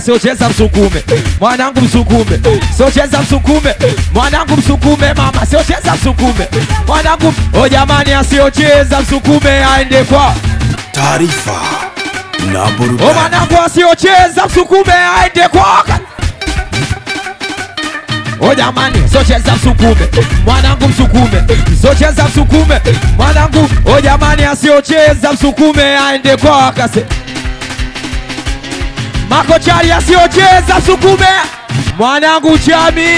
asiocheza msukume. Mwanangu msukume. Siocheza msukume. Mwanangu msukume mama. Siocheza msukume. Mwanangu jamani asiocheza msukume aende kwa taarifa na burudani. Mwanangu asiocheza msukume aende kwa jamani siocheza msukume. Mwanangu msukume. Siocheza msukume. Mwanangu jamani asiocheza msukume aende kwa kase. Makochari asiocheza msukume. Mwanangu chami.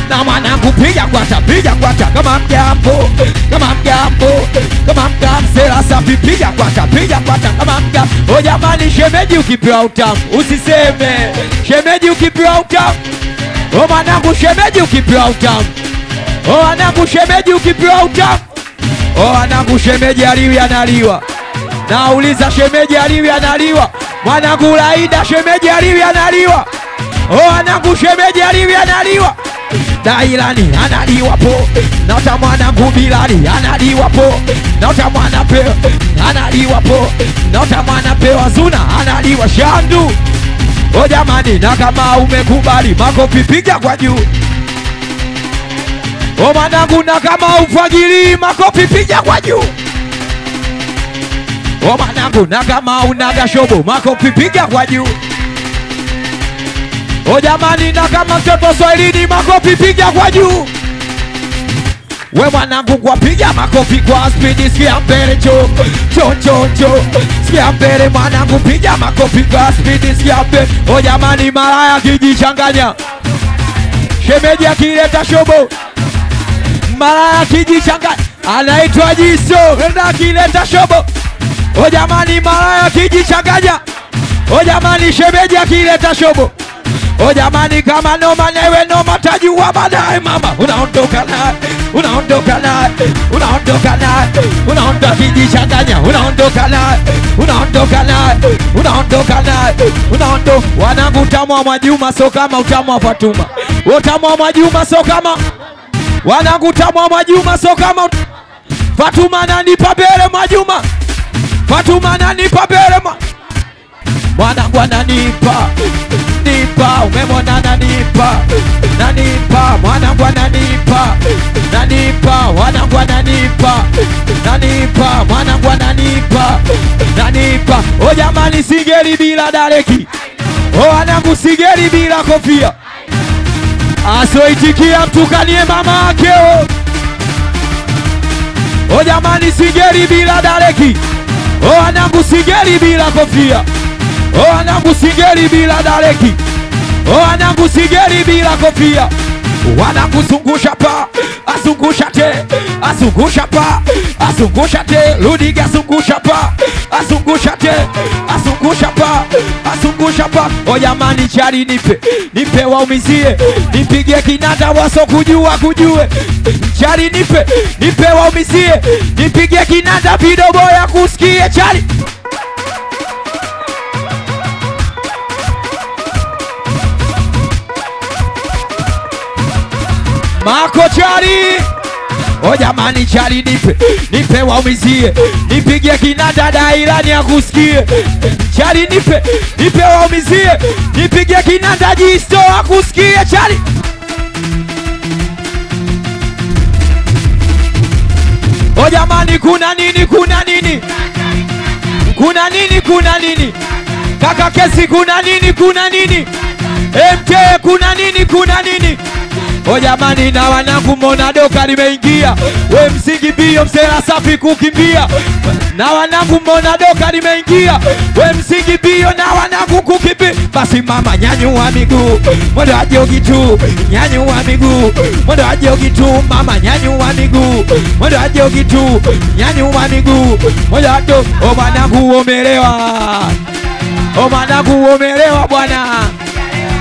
Na mwanangu piga kwata kama mjambo. Kama mjambo. Kama mjamsela safi piga kwata kama mjambo. Jamani shemeji ukipewa utamu usiseme. Shemeji ukipewa utamu. Mwanangu shemeji ukipewa utamu. Mwanangu shemeji ukipewa utamu. Mwanangu shemeji aliwi analiwa. Nauliza shemeji aliwi analiwa. Mwanangu Laida shemeji aliwi analiwa. Mwanangu shemeji aliwi analiwa. Dailani analiwa po. Nota mwanangu Bilali analiwa po. Nota mwana Peo analiwa po. Nota mwana Peo Zuna analiwa Shandu. Jamani na kama umekubali makofi piga kwa juu. Mwanangu na kama ufagili makofi piga kwa juu. Mwanangu na kama unaga shobo makofi piga kwa juu. Jamani na kama mtoto Swahilini makofi piga kwa juu. We mwanangu kwa piga makofi kwa speed sikia mbele cho. Sikia mbele mwanangu piga makofi kwa speed sikia mbele. Jamani malaya kijichanganya. Shemeji akileta shobo. Malaya kijichanganya. Anaitwa Jiso. Enda akileta shobo. Jamani malaya kijichanganya. Jamani shemeji akileta shobo. Jamani kama noma newe noma tajua baadaye mama. Unaondoka naye. Unaondoka naye. Unaondoka naye. Unaondoka kijichanganya. Unaondoka naye. Unaondoka naye. Unaondoka naye. Unaondoka. Wanangu utamu wa Mwajuma so kama utamu wa Fatuma. Utamu wa Mwajuma so kama. Wanangu utamu wa Mwajuma so kama Fatuma nanipa bele Mwajuma. Fatuma nanipa bele mwanangu ananipa. Nipa umemona nanipa. Nanipa mwanangu ananipa. Nanipa wanangu ananipa. Nanipa mwanangu ananipa. Nanipa jamani sigeri bila dareki. Wanangu sigeri bila kofia. Asoitikia mtukanie mama ake. Jamani sigeri bila dareki. Wanangu sigeri bila kofia. Wanangu sigeri bila dareki. Wanangu sigeri bila kofia. Wanangu zungusha pa. Azungusha te. Azungusha pa. Azungusha te. Ludiga zungusha pa. Azungusha te. Azungusha pa. Azungusha pa. Jamani chari nipe. Nipe waumizie. Nipigie kinanda waso kujua kujue. Chari nipe. Nipe waumizie. Nipigie kinanda bidobo ya kusikie chari. Makochari. Jamani chari nipe. Nipe waumizie. Nipigie kinanda Dailani ya kusikie. Chari nipe. Nipe waumizie. Nipigie kinanda Jisto ya kusikie chari. Jamani kuna nini kuna nini. Kuna nini kuna nini. Kaka Kesi kuna nini kuna nini. MK kuna nini kuna nini. Jamani na wanangu mona doka limeingia. We msingi bio msela safi kukimbia. Na wanangu mona doka limeingia. We msingi bio na wanangu kukimbia. Basi mama nyanyua miguu. Mwendo ajogi tu. Nyanyua miguu. Mwendo ajogi tu. Mama nyanyua miguu. Mwendo ajogi tu. Nyanyua miguu. Mwendo ajogi. Wanangu uomelewa. Wanangu uomelewa bwana.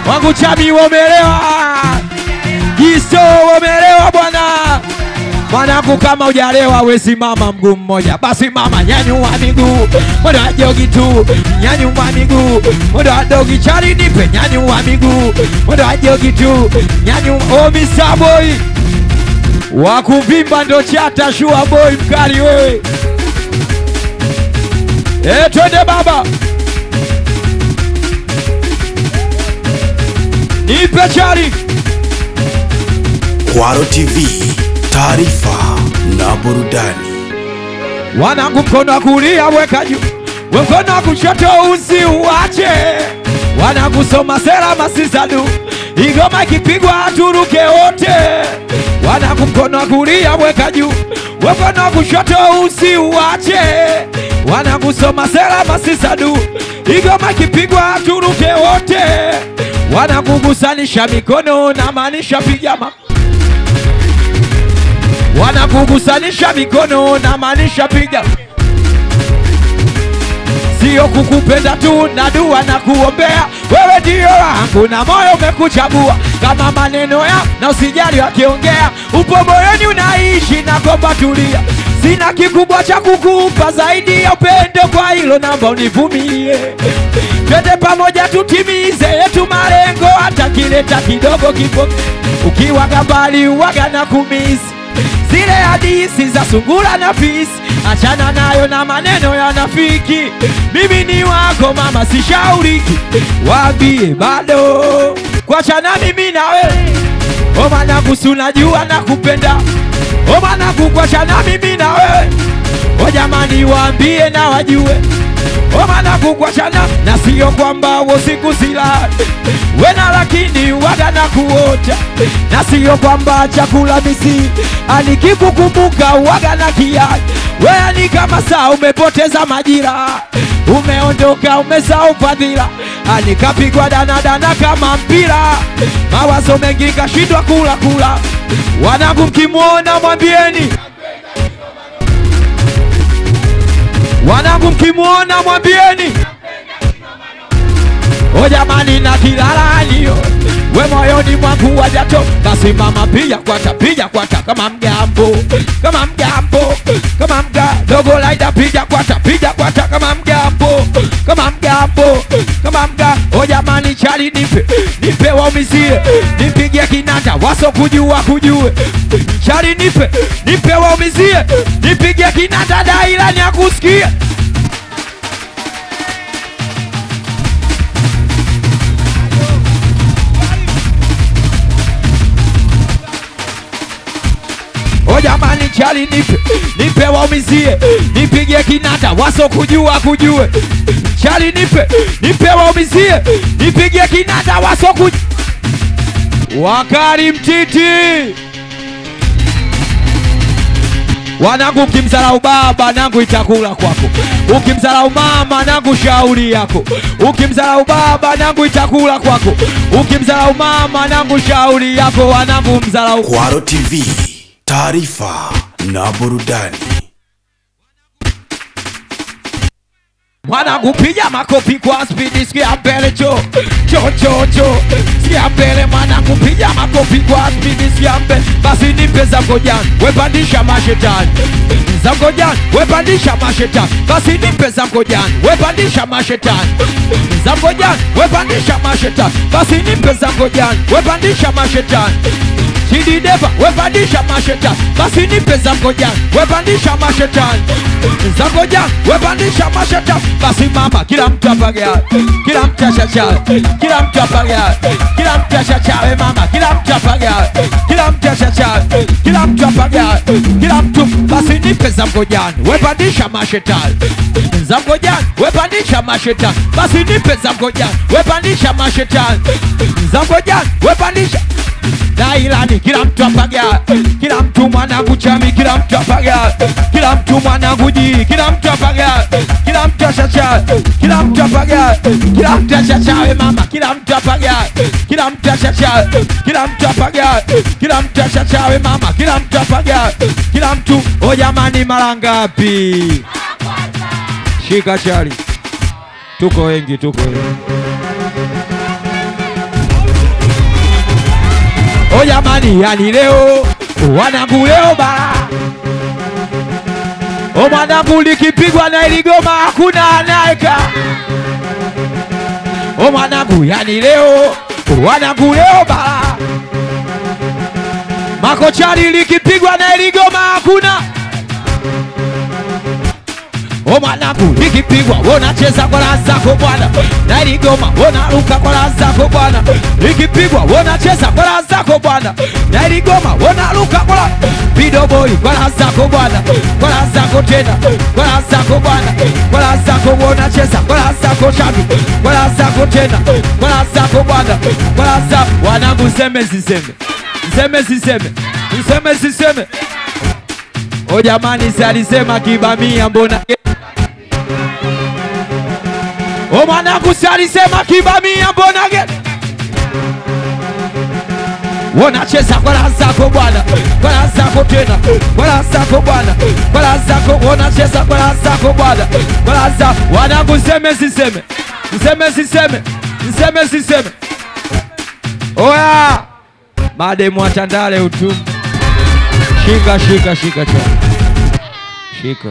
Wangu chami uomelewa. Jiso uomelewa bwana. Mwanangu kama hujalewa we simama mguu mmoja. Basi mama nyanyua miguu. Mwendo ajogi tu. Nyanyua miguu. Mwendo ajogi chari nipe. Nyanyua miguu. Mwendo ajogi tu. Nyanyua. Mr. Boy wakuvimba ndo chata shua boy mkali wewe. Twende baba. nipe chali. Kwaro TV, taarifa na burudani. Wanangu mkono wa kulia weka juu, mkono wa kushoto usiuache. Wanangu soma sera masisadu, igoma ikipigwa turuke wote. Wanangu mkono wa kulia weka juu, mkono wa kushoto usiuache. Wanangu soma sera masisadu, igoma ikipigwa turuke wote. Wanangu gusanisha mikono na maanisha pijama. Wanakugusanisha mikono na maanisha piga. Sio kukupenda tu na dua na kuombea. Wewe ndio wangu na moyo umekuchagua. Kama maneno ya na usijali wakiongea. Upo moyoni unaishi na komba tulia. Sina kikubwa cha kukupa zaidi ya upendo, kwa hilo naomba univumilie. Twende pamoja tutimize yetu malengo, hata kileta kidogo kipo. Ukiwa gambali uwaga na kumisi. Zile hadithi za sungura na fisi, achana nayo na maneno ya nafiki. Mimi ni wako mama sishauriki. Waambie bado kuachana mimi na wewe. O mwanangu si unajua nakupenda. O mwanangu kuachana mimi na wewe. O jamani waambie na wajue. O mwanangu kuachana na sio kwamba usiku sila. Wena lakini waga na kuota. Na sio kwamba chakula misi anikikukumbuka waga na kiai. Wea ni kama saa umepoteza majira. Umeondoka umesahau fadhila. Anikapigwa dana kama mpira. Mawazo mengi kashindwa kula. Wanangu mkimuona mwambieni. Wanangu mkimuona mwambieni. O jamani na kilalaniyo. We moyoni mwangu wajato. Kasimama pija kwata kama mgambo. Kama mgambo. Kama mga dogo laida pija kwata kama mgambo. Kama mgambo. Kama mga. O jamani chali nipe waumizie. Nipigie kinanda waso kujue. Chali nipe waumizie. Nipigie kinanda daila ni akusikie. O jamani chali nipe waumizie. Nipigie kinanda waso kujue. Chali nipe waumizie. Nipigie kinanda waso kujue. Wakari mtiti. Wanangu ukimzalau baba nangu itakula kwako. Ukimzalau mama nangu shauri yako. Ukimzalau baba nangu itakula kwako. Ukimzalau mama nangu shauri yako. Wanangu mzalau. Kwaro TV, taarifa na burudani. Wanangu piga makofi kwa speed, sikia mbele cho. Sikia mbele mwanangu piga makofi kwa speed, sikia mbele. Basi nipe zango jani, wepandisha mashetani. Zango jani, wepandisha mashetani. Basi nipe zango jani, wepandisha mashetani. Zango jani, wepandisha mashetani. Basi nipe zango jani, wepandisha mashetani. Chidi deva, wepandisha mashetani. Basi nipe zango jani, wepandisha mashetani. Zango jani, wepandisha mashetani. Basi mama, kila mtu apagea. Kila mtu achachawe. Kila mtu apagea. Kila mtu achachawe mama. Kila mtu apagea. Kila mtu achachawe. Kila mtu apagea. Kila mtu. Basi nipe zango jani, wepandisha mashetani. Zango jani, wepandisha mashetani. Basi nipe zango jani, wepandisha mashetani. Zango jani, wepandisha dailani. Kila mtu apagea. Kila mtu mwanangu chami. Kila mtu apagea. Kila mtu mwanangu ji. Kila mtu apagea. Kila mtu achachawe. Kila mtu apagea. Kila mtu achachawe mama. Kila mtu apagea. Kila mtu achachawe. Kila mtu apagea. Kila mtu achachawe mama. Kila mtu apagea. Kila mtu. O jamani mara ngapi? Shika chali. Tuko wengi. O jamani yani leo. Wanangu leo ba. O mwanangu likipigwa na iligoma hakuna anaeka. O mwanangu yani leo. Wanangu leo ba. Makochari likipigwa na iligoma hakuna. O mwanangu ikipigwa unacheza kwa raha zako bwana. Na ili goma unaruka kwa raha zako bwana. Ikipigwa unacheza kwa raha zako bwana. Na ili goma unaruka kwa raha. Video boy kwa raha zako bwana. Kwa raha zako tena. Kwa raha zako bwana. Kwa raha zako unacheza kwa raha zako shabi. Kwa raha zako tena. Kwa raha zako bwana. Kwa raha zako wanangu seme siseme. Seme siseme. Seme siseme. O jamani si alisema kibamia mbona. O mwanangu si alisema kibamia mbona ge. Wanacheza kwa raha zako bwana. Kwa raha zako tena. Kwa raha zako bwana. Kwa raha zako wanacheza kwa raha zako bwana. Kwa raha zako wanangu seme siseme. Seme siseme. Seme siseme. Oya mademu wa Tandale utumu. Shika shika shika chwa. Shika